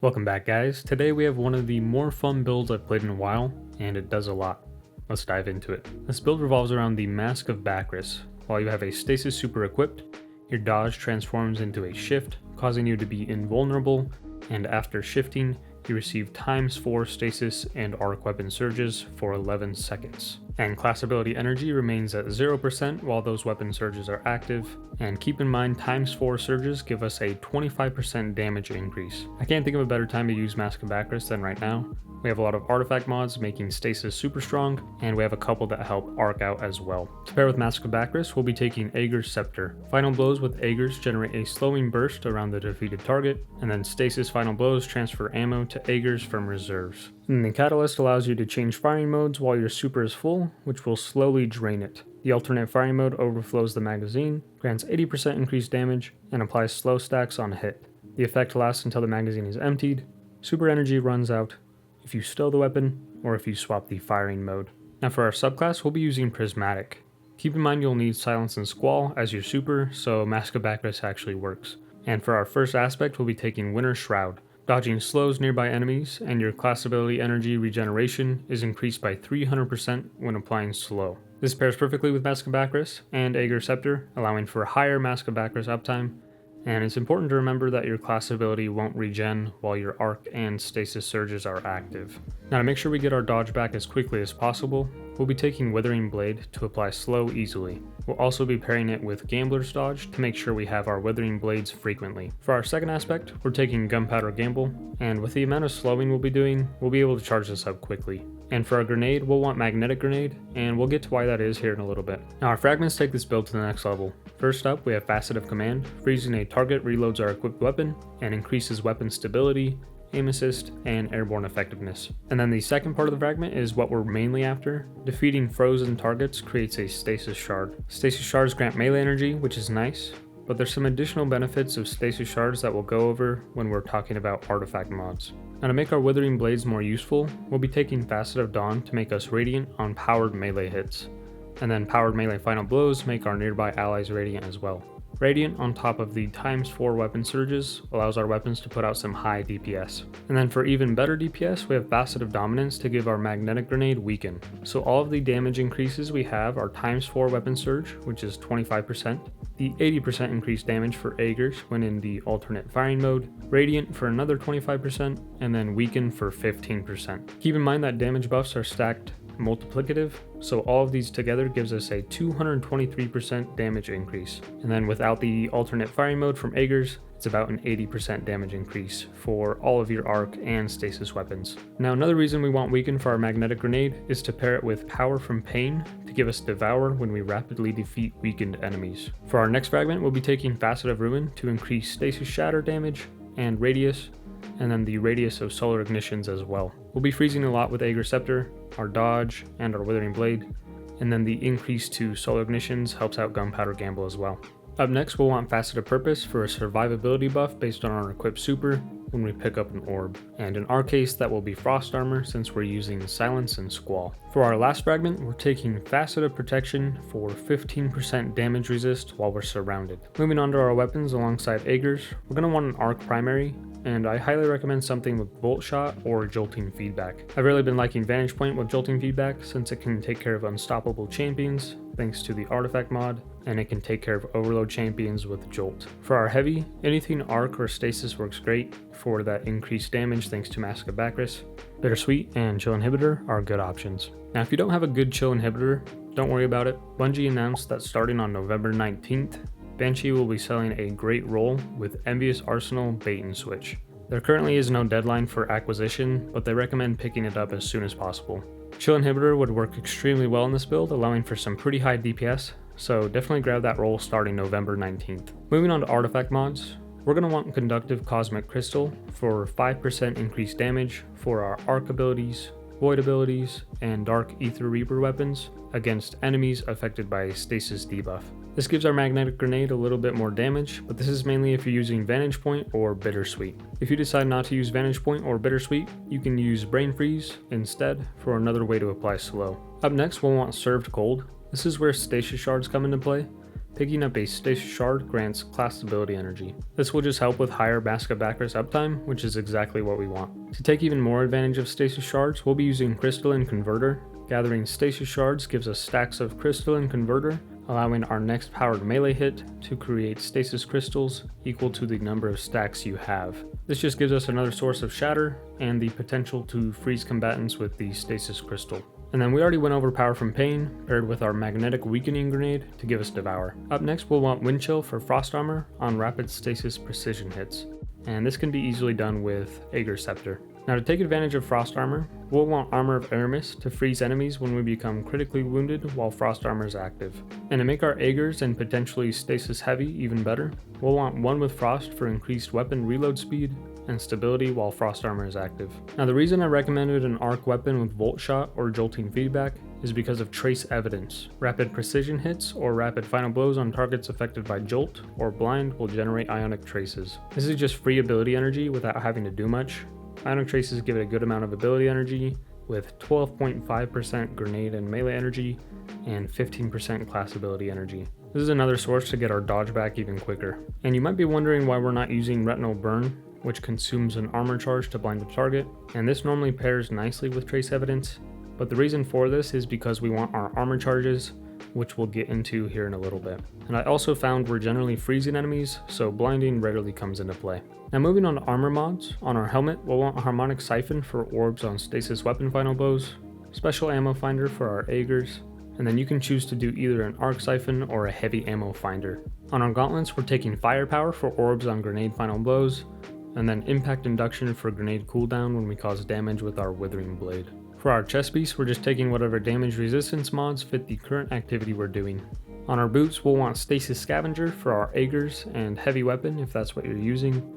Welcome back, guys. Today we have one of the more fun builds I've played in a while, and it does a lot. Let's dive into it. This build revolves around the Mask of Bacchus. While you have a stasis super equipped, your dodge transforms into a shift, causing you to be invulnerable, and after shifting, you receive ×4 stasis and arc weapon surges for 11 seconds. And class ability energy remains at 0% while those weapon surges are active, and keep in mind ×4 surges give us a 25% damage increase. I can't think of a better time to use Mask of Bacchus than right now. We have a lot of artifact mods making stasis super strong, and we have a couple that help arc out as well. To pair with Mask of Bacchus, we'll be taking Aegir's Scepter. Final blows with Aegir's generate a slowing burst around the defeated target, and then stasis final blows transfer ammo to Aegir's from reserves. And the Catalyst allows you to change firing modes while your super is full, which will slowly drain it. The alternate firing mode overflows the magazine, grants 80% increased damage, and applies slow stacks on hit. The effect lasts until the magazine is emptied. Super energy runs out if you stow the weapon, or if you swap the firing mode. Now for our subclass, we'll be using Prismatic. Keep in mind you'll need Silence and Squall as your super, so Mask of Bacchus actually works. And for our first aspect, we'll be taking Winter Shroud. Dodging slows nearby enemies, and your class ability energy regeneration is increased by 300% when applying slow. This pairs perfectly with Mask of Bacchus and Aegir's Scepter, allowing for higher Mask of Bacchus uptime. And it's important to remember that your class ability won't regen while your arc and stasis surges are active. Now to make sure we get our dodge back as quickly as possible, we'll be taking Withering Blade to apply slow easily. We'll also be pairing it with Gambler's Dodge to make sure we have our Withering Blades frequently. For our second aspect, we're taking Gunpowder Gamble, and with the amount of slowing we'll be doing, we'll be able to charge this up quickly. And for our grenade, we'll want Magnetic Grenade, and we'll get to why that is here in a little bit. Now our fragments take this build to the next level. First up, we have Facet of Command. Freezing a target reloads our equipped weapon and increases weapon stability, aim assist, and airborne effectiveness. And then the second part of the fragment is what we're mainly after. Defeating frozen targets creates a stasis shard. Stasis shards grant melee energy, which is nice, but there's some additional benefits of stasis shards that we'll go over when we're talking about artifact mods. Now to make our Withering Blades more useful, we'll be taking Facet of Dawn to make us radiant on powered melee hits. And then powered melee final blows make our nearby allies radiant as well. Radiant on top of the ×4 weapon surges allows our weapons to put out some high DPS. And then for even better DPS, we have Facet of Dominance to give our Magnetic Grenade Weaken. So all of the damage increases we have are ×4 weapon surge, which is 25%, the 80% increased damage for Aegir's when in the alternate firing mode, Radiant for another 25%, and then Weaken for 15%. Keep in mind that damage buffs are stacked multiplicative, so all of these together gives us a 223% damage increase. And then without the alternate firing mode from Aegir's, it's about an 80% damage increase for all of your arc and stasis weapons. Now another reason we want Weaken for our Magnetic Grenade is to pair it with Power from Pain to give us Devour when we rapidly defeat weakened enemies. For our next fragment, we'll be taking Facet of Ruin to increase stasis shatter damage and radius, and then the radius of solar ignitions as well. We'll be freezing a lot with Aegir's Scepter, our dodge, and our Withering Blade, and then the increase to solar ignitions helps out Gunpowder Gamble as well. Up next, we'll want Facet of Purpose for a survivability buff based on our equipped super when we pick up an orb, and in our case that will be Frost Armor since we're using Silence and Squall. For our last fragment, we're taking Facet of Protection for 15% damage resist while we're surrounded. Moving on to our weapons alongside Aegir's, we're going to want an arc primary, and I highly recommend something with Bolt Shot or Jolting Feedback. I've really been liking Vantage Point with Jolting Feedback since it can take care of unstoppable champions thanks to the artifact mod, and it can take care of overload champions with Jolt. For our heavy, anything arc or stasis works great for that increased damage thanks to Mask of Bacchus. Bittersweet and Chill Inhibitor are good options. Now if you don't have a good Chill Inhibitor, don't worry about it. Bungie announced that starting on November 19th, Banshee will be selling a great roll with Envious Arsenal Bait and Switch. There currently is no deadline for acquisition, but they recommend picking it up as soon as possible. Chill Inhibitor would work extremely well in this build, allowing for some pretty high DPS, so definitely grab that roll starting November 19th. Moving on to artifact mods, we're going to want Conductive Cosmic Crystal for 5% increased damage for our arc abilities, void abilities, and Dark Ether Reaper weapons against enemies affected by a stasis debuff. This gives our Magnetic Grenade a little bit more damage, but this is mainly if you're using Vantage Point or Bittersweet. If you decide not to use Vantage Point or Bittersweet, you can use Brain Freeze instead for another way to apply slow. Up next, we'll want Served Cold. This is where stasis shards come into play. picking up a stasis shard grants class ability energy. This will just help with higher Mask of Bacchus uptime, which is exactly what we want. To take even more advantage of stasis shards, we'll be using Crystalline Converter. Gathering stasis shards gives us stacks of Crystalline Converter, allowing our next powered melee hit to create stasis crystals equal to the number of stacks you have. This just gives us another source of shatter and the potential to freeze combatants with the stasis crystal. And then we already went over Power from Pain, paired with our Magnetic Weakening Grenade to give us Devour. Up next we'll want Wind Chill for Frost Armor on Rapid Stasis Precision hits, and this can be easily done with Aegir's Scepter. Now to take advantage of Frost Armor, we'll want Armor of Aramis to freeze enemies when we become critically wounded while Frost Armor is active. And to make our Aegir's and potentially Stasis Heavy even better, we'll want one with Frost for increased weapon reload speed and stability while Frost Armor is active. Now the reason I recommended an arc weapon with Volt Shot or Jolting Feedback is because of Trace Evidence. Rapid precision hits or rapid final blows on targets affected by Jolt or Blind will generate Ionic Traces. This is just free ability energy without having to do much. Ionic Traces give it a good amount of ability energy with 12.5% grenade and melee energy and 15% class ability energy. This is another source to get our dodge back even quicker. And you might be wondering why we're not using Retinal Burn, which consumes an armor charge to blind the target, and this normally pairs nicely with Trace Evidence, but the reason for this is because we want our armor charges, which we'll get into here in a little bit. And I also found we're generally freezing enemies, so blinding rarely comes into play. Now moving on to armor mods, on our helmet we'll want a Harmonic Siphon for orbs on stasis weapon final blows, Special Ammo Finder for our Aegir's, and then you can choose to do either an Arc Siphon or a Heavy Ammo Finder. On our gauntlets we're taking Firepower for orbs on grenade final blows, and then Impact Induction for grenade cooldown when we cause damage with our Withering Blade. For our chest piece, we're just taking whatever damage resistance mods fit the current activity we're doing. On our boots, we'll want Stasis Scavenger for our Aegir's and Heavy Weapon if that's what you're using,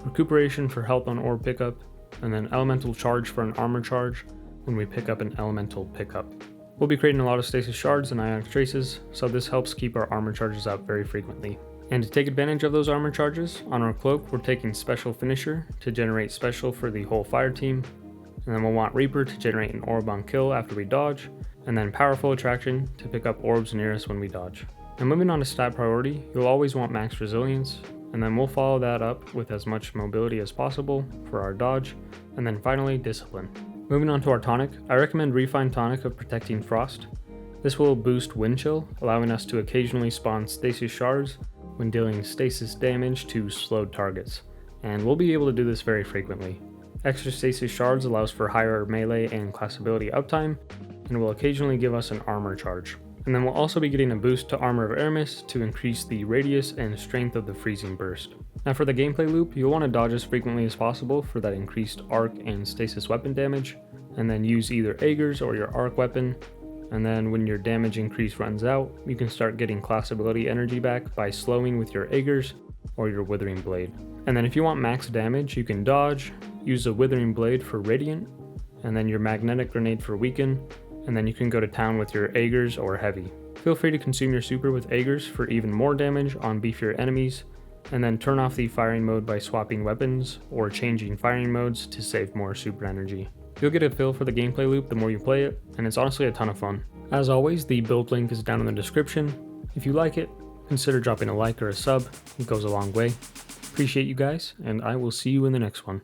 Recuperation for health on orb pickup, and then Elemental Charge for an armor charge when we pick up an elemental pickup. We'll be creating a lot of Stasis Shards and Ionic Traces, so this helps keep our armor charges up very frequently. And to take advantage of those armor charges, on our cloak we're taking Special Finisher to generate special for the whole fire team, and then we'll want Reaper to generate an orb on kill after we dodge, and then Powerful Attraction to pick up orbs near us when we dodge. And moving on to stat priority, you'll always want Max Resilience, and then we'll follow that up with as much mobility as possible for our dodge, and then finally Discipline. Moving on to our tonic, I recommend Refined Tonic of Protecting Frost. This will boost Wind Chill, allowing us to occasionally spawn Stasis Shards when dealing stasis damage to slowed targets, and we'll be able to do this very frequently. Extra Stasis Shards allows for higher melee and class ability uptime, and will occasionally give us an armor charge. And then we'll also be getting a boost to Armor of Aramis to increase the radius and strength of the freezing burst. Now for the gameplay loop, you'll want to dodge as frequently as possible for that increased arc and stasis weapon damage, and then use either Aegir's or your arc weapon, and then when your damage increase runs out, you can start getting class ability energy back by slowing with your Aegir's or your Withering Blade. And then if you want max damage, you can dodge, use a Withering Blade for Radiant, and then your Magnetic Grenade for Weaken, and then you can go to town with your Aegir's or Heavy. Feel free to consume your super with Aegir's for even more damage on beefier enemies, and then turn off the firing mode by swapping weapons or changing firing modes to save more super energy. You'll get a feel for the gameplay loop the more you play it, and it's honestly a ton of fun. As always, the build link is down in the description. If you like it, consider dropping a like or a sub, it goes a long way. Appreciate you guys, and I will see you in the next one.